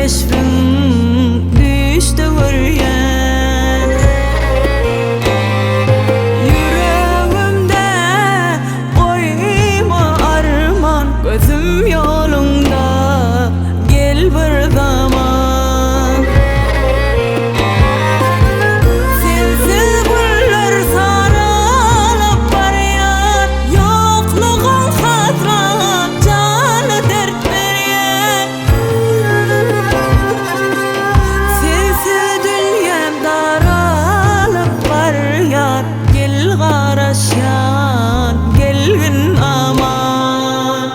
keşfin düştü vuryen. Yüreğimde koyma arman, gözüm yolunda gel bir zaman. Sensiz güller sarılıp baryan, yokluğun hatırına canı dert beryen. Sensiz dünyam daralıp baryan, gel garaşyan, gelgin aman.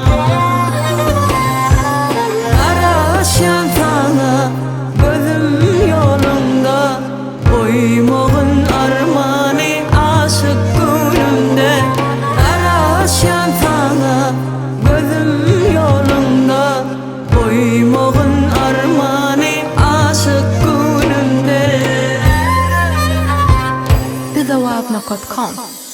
Garaşyan sana gözüm yolunda, koymağın armani aşık gönlümde. Garaşyan sana gözüm yolunda, koymağın armani aşık gönlümde. bizawabna.com